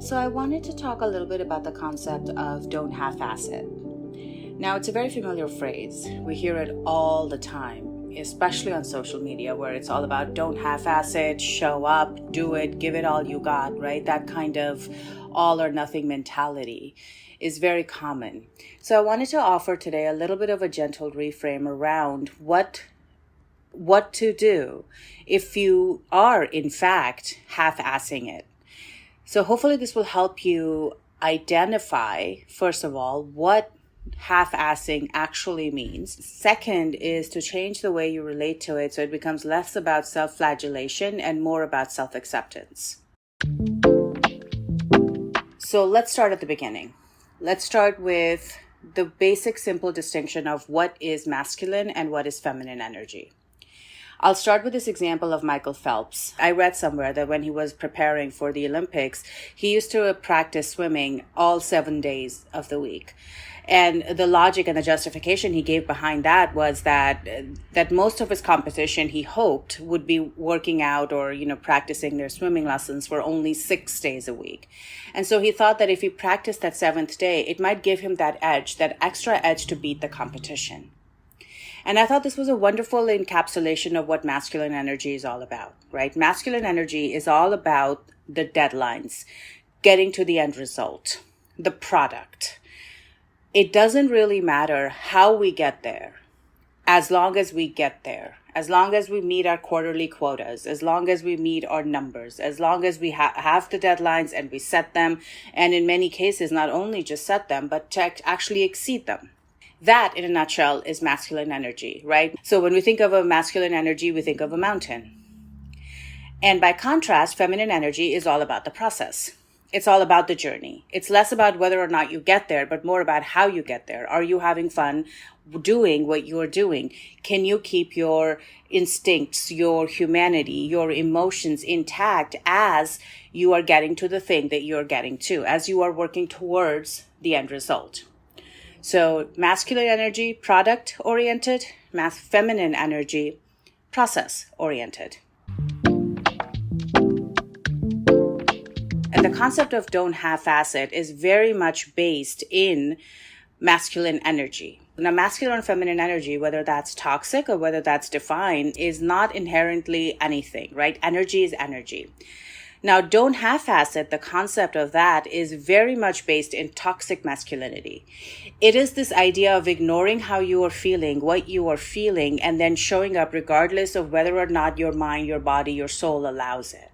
So I wanted to talk a little bit about the concept of don't half-ass it. Now, it's a very familiar phrase. We hear it all the time, especially on social media, where it's all about don't half-ass it, show up, do it, give it all you got, right? That kind of all or nothing mentality is very common. So I wanted to offer today a little bit of a gentle reframe around what to do if you are, in fact, half-assing it. So hopefully this will help you identify, first of all, what half-assing actually means. Second is to change the way you relate to it so it becomes less about self-flagellation and more about self-acceptance. So let's start at the beginning. Let's start with the basic simple distinction of what is masculine and what is feminine energy. I'll start with this example of Michael Phelps. I read somewhere that when he was preparing for the Olympics, he used to practice swimming all 7 days of the week. And the logic and the justification he gave behind that was that most of his competition, he hoped, would be working out or, practicing their swimming lessons for only 6 days a week. And so he thought that if he practiced that 7th day, it might give him that edge, that extra edge to beat the competition. And I thought this was a wonderful encapsulation of what masculine energy is all about, right? Masculine energy is all about the deadlines, getting to the end result, the product. It doesn't really matter how we get there, as long as we get there, as long as we meet our quarterly quotas, as long as we meet our numbers, as long as we have the deadlines and we set them, and in many cases, not only just set them, but to actually exceed them. That, in a nutshell, is masculine energy, right? So when we think of a masculine energy, we think of a mountain. And by contrast, feminine energy is all about the process. It's all about the journey. It's less about whether or not you get there, but more about how you get there. Are you having fun doing what you're doing? Can you keep your instincts, your humanity, your emotions intact as you are getting to the thing that you're getting to, as you are working towards the end result? So masculine energy, product-oriented, feminine energy, process-oriented. And the concept of don't half-ass it is very much based in masculine energy. Now, masculine and feminine energy, whether that's toxic or whether that's defined, is not inherently anything, right? Energy is energy. Now, don't half-ass it, the concept of that is very much based in toxic masculinity. It is this idea of ignoring how you are feeling, what you are feeling, and then showing up regardless of whether or not your mind, your body, your soul allows it.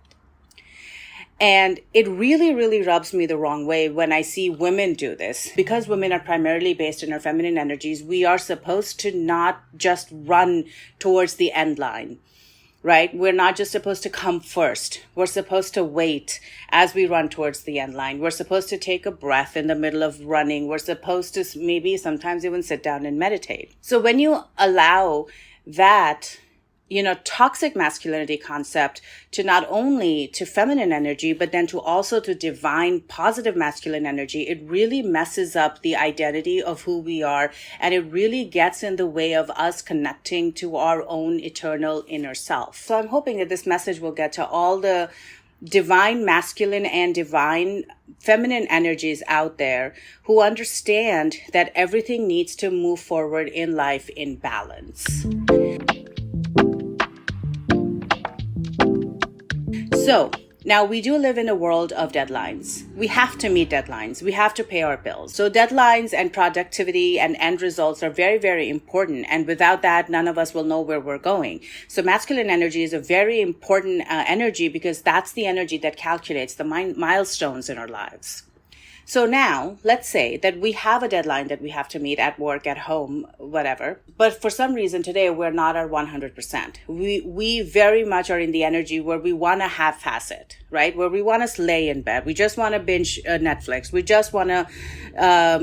And it really, really rubs me the wrong way when I see women do this. Because women are primarily based in our feminine energies, we are supposed to not just run towards the end line. Right? We're not just supposed to come first. We're supposed to wait as we run towards the end line. We're supposed to take a breath in the middle of running. We're supposed to maybe sometimes even sit down and meditate. So when you allow that, toxic masculinity concept to not only to feminine energy, but then to also to divine positive masculine energy, it really messes up the identity of who we are. And it really gets in the way of us connecting to our own eternal inner self. So I'm hoping that this message will get to all the divine masculine and divine feminine energies out there who understand that everything needs to move forward in life in balance. So now we do live in a world of deadlines. We have to meet deadlines. We have to pay our bills. So deadlines and productivity and end results are very, very important. And without that, none of us will know where we're going. So masculine energy is a very important energy because that's the energy that calculates the milestones in our lives. So now, let's say that we have a deadline that we have to meet at work, at home, whatever. But for some reason today, we're not at 100%. We very much are in the energy where we want to half-ass it, right? Where we want to lay in bed. We just want to binge Netflix. We just want to,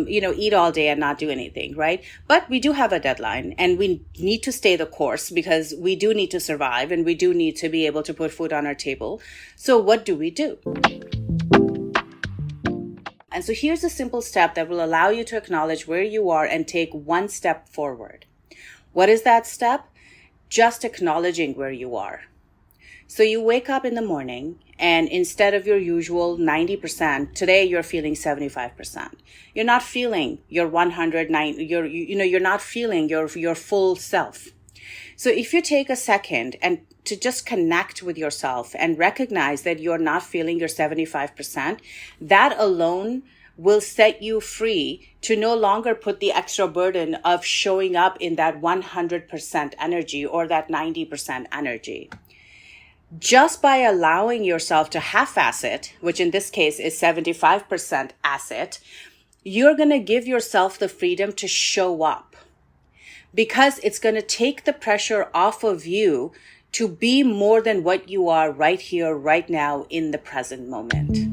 eat all day and not do anything, right? But we do have a deadline and we need to stay the course because we do need to survive and we do need to be able to put food on our table. So what do we do? And so here's a simple step that will allow you to acknowledge where you are and take one step forward. What is that step? Just acknowledging where you are. So you wake up in the morning And instead of your usual 90%, today you're feeling 75%. You're not feeling your 109, you're not feeling your full self. So if you take a second and to just connect with yourself and recognize that you're not feeling your 75%, that alone will set you free to no longer put the extra burden of showing up in that 100% energy or that 90% energy. Just by allowing yourself to half-ass it, which in this case is 75% asset, you're going to give yourself the freedom to show up, because it's going to take the pressure off of you to be more than what you are right here, right now, in the present moment.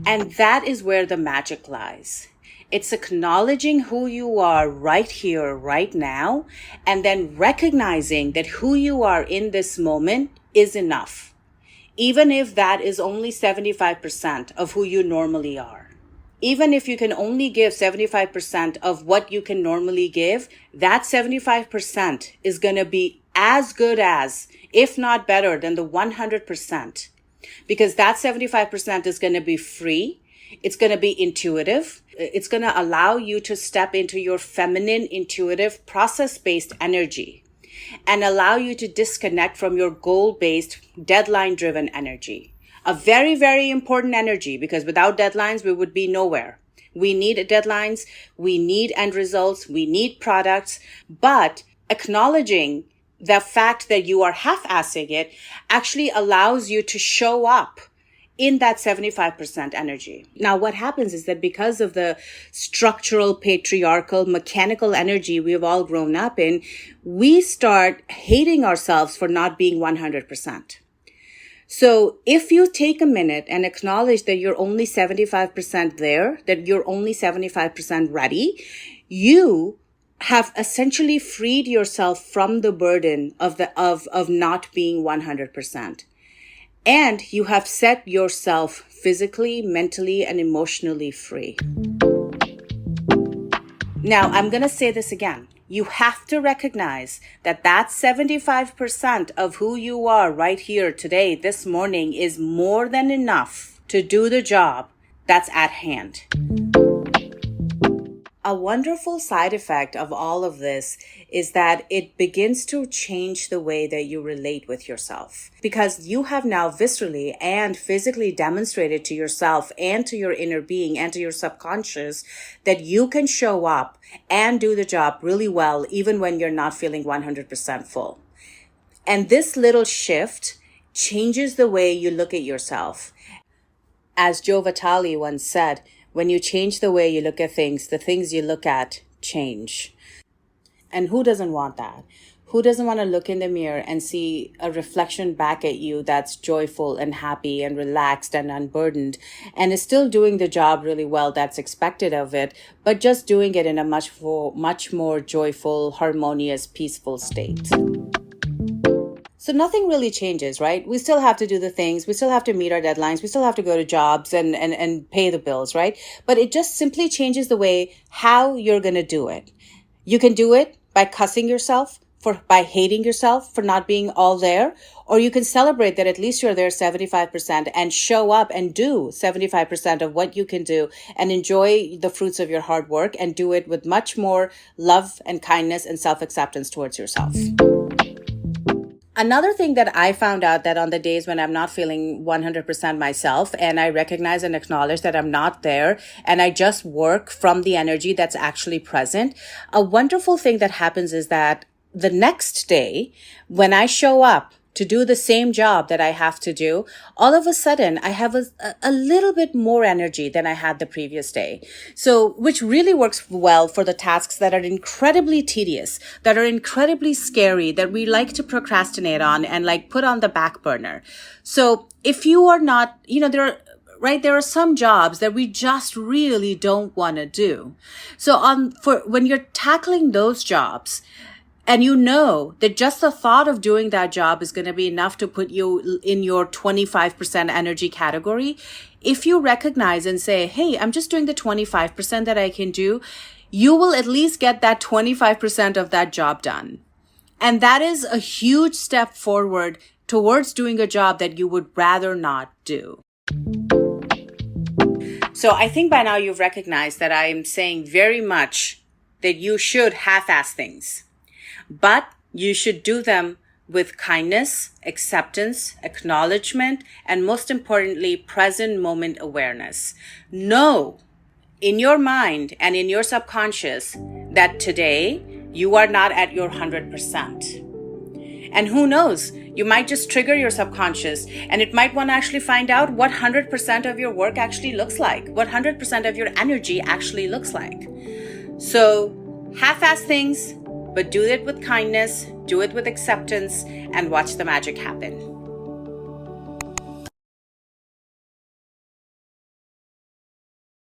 And that is where the magic lies. It's acknowledging who you are right here, right now, and then recognizing that who you are in this moment is enough, even if that is only 75% of who you normally are. Even if you can only give 75% of what you can normally give, that 75% is going to be as good as, if not better than, the 100%. Because that 75% is going to be free. It's going to be intuitive. It's going to allow you to step into your feminine, intuitive, process-based energy and allow you to disconnect from your goal-based, deadline-driven energy. A very, very important energy, because without deadlines, we would be nowhere. We need deadlines. We need end results. We need products. But acknowledging the fact that you are half-assing it actually allows you to show up in that 75% energy. Now, what happens is that because of the structural, patriarchal, mechanical energy we've all grown up in, we start hating ourselves for not being 100%. So if you take a minute and acknowledge that you're only 75% there, that you're only 75% ready, you have essentially freed yourself from the burden of not being 100%. And you have set yourself physically, mentally, and emotionally free. Now, I'm going to say this again. You have to recognize that that 75% of who you are right here today, this morning, is more than enough to do the job that's at hand. A wonderful side effect of all of this is that it begins to change the way that you relate with yourself, because you have now viscerally and physically demonstrated to yourself and to your inner being and to your subconscious that you can show up and do the job really well even when you're not feeling 100% full. And this little shift changes the way you look at yourself. As Joe Vitale once said, when you change the way you look at things, the things you look at change. And who doesn't want that? Who doesn't want to look in the mirror and see a reflection back at you that's joyful and happy and relaxed and unburdened and is still doing the job really well that's expected of it, but just doing it in a much more joyful, harmonious, peaceful state? So nothing really changes, right? We still have to do the things. We still have to meet our deadlines. We still have to go to jobs and pay the bills, right? But it just simply changes the way how you're going to do it. You can do it by cussing yourself, by hating yourself for not being all there, or you can celebrate that at least you're there 75% and show up and do 75% of what you can do and enjoy the fruits of your hard work and do it with much more love and kindness and self-acceptance towards yourself. Another thing that I found out that on the days when I'm not feeling 100% myself and I recognize and acknowledge that I'm not there and I just work from the energy that's actually present, a wonderful thing that happens is that the next day when I show up to do the same job that I have to do, all of a sudden I have a little bit more energy than I had the previous day. So, which really works well for the tasks that are incredibly tedious, that are incredibly scary, that we like to procrastinate on and like put on the back burner. So if you are not, there are some jobs that we just really don't want to do. So when you're tackling those jobs, and you know that just the thought of doing that job is going to be enough to put you in your 25% energy category. If you recognize and say, hey, I'm just doing the 25% that I can do, you will at least get that 25% of that job done. And that is a huge step forward towards doing a job that you would rather not do. So I think by now you've recognized that I'm saying very much that you should half-ass things, but you should do them with kindness, acceptance, acknowledgement, and most importantly, present moment awareness. Know in your mind and in your subconscious that today you are not at your 100%. And who knows, you might just trigger your subconscious and it might want to actually find out what 100% of your work actually looks like, what 100% of your energy actually looks like. So half-ass things, but do it with kindness, do it with acceptance, and watch the magic happen.